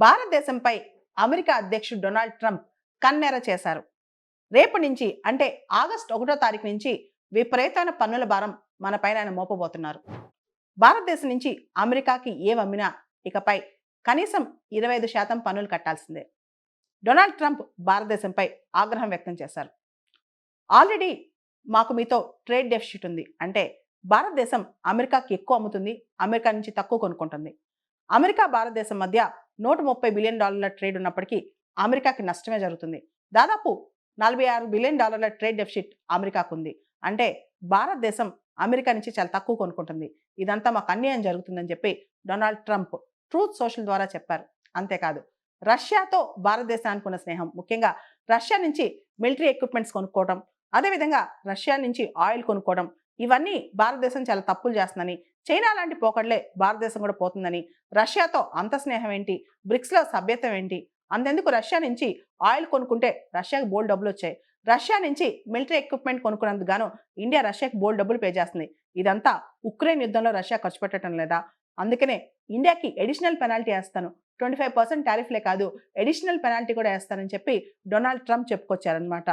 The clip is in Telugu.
భారతదేశంపై అమెరికా అధ్యక్షుడు డొనాల్డ్ ట్రంప్ కన్నెర చేశారు. రేపు నుంచి అంటే ఆగస్టు 1వ తారీఖు నుంచి విపరీతమైన పన్నుల భారం మన పైన ఆయన మోపబోతున్నారు. భారతదేశం నుంచి అమెరికాకి ఏమమ్మినా ఇకపై కనీసం 25% పన్నులు కట్టాల్సిందే. డొనాల్డ్ ట్రంప్ భారతదేశంపై ఆగ్రహం వ్యక్తం చేశారు. ఆల్రెడీ మాకు మీతో ట్రేడ్ డెఫిసిట్ ఉంది. అంటే భారతదేశం అమెరికాకి ఎక్కువ అమ్ముతుంది, అమెరికా నుంచి తక్కువ కొనుక్కుంటుంది. అమెరికా భారతదేశం మధ్య $130 బిలియన్ ట్రేడ్ ఉన్నప్పటికీ అమెరికాకి నష్టమే జరుగుతుంది. దాదాపు $46 బిలియన్ ట్రేడ్ డెఫిసిట్ అమెరికాకు ఉంది. అంటే భారతదేశం అమెరికా నుంచి చాలా తక్కువ కొనుక్కుంటుంది. ఇదంతా మాకు అన్యాయం జరుగుతుందని చెప్పి డొనాల్డ్ ట్రంప్ ట్రూత్ సోషల్ ద్వారా చెప్పారు. అంతేకాదు, రష్యాతో భారతదేశానికి ఉన్న స్నేహం, ముఖ్యంగా రష్యా నుంచి మిలిటరీ ఎక్విప్మెంట్స్ కొనుక్కోవడం, అదేవిధంగా రష్యా నుంచి ఆయిల్ కొనుక్కోవడం, ఇవన్నీ భారతదేశం చాలా తప్పులు చేస్తుందని, చైనా లాంటి పోకడలే భారతదేశం కూడా పోతుందని, రష్యాతో అంత స్నేహం ఏంటి, బ్రిక్స్లో సభ్యత్వం ఏంటి, అంతెందుకు రష్యా నుంచి ఆయిల్ కొనుక్కుంటే రష్యాకి బోల్డ్ డబ్బులు వచ్చాయి, రష్యా నుంచి మిలిటరీ ఎక్విప్మెంట్ కొనుక్కున్నందుకు గాను ఇండియా రష్యాకి బోల్డ్ డబ్బులు పే చేస్తుంది. ఇదంతా ఉక్రెయిన్ యుద్ధంలో రష్యా ఖర్చు పెట్టడం లేదా? అందుకనే ఇండియాకి ఎడిషనల్ పెనాల్టీ వేస్తాను, 25% టారిఫ్లే కాదు ఎడిషనల్ పెనాల్టీ కూడా వేస్తానని చెప్పి డొనాల్డ్ ట్రంప్ చెప్పుకొచ్చారనమాట.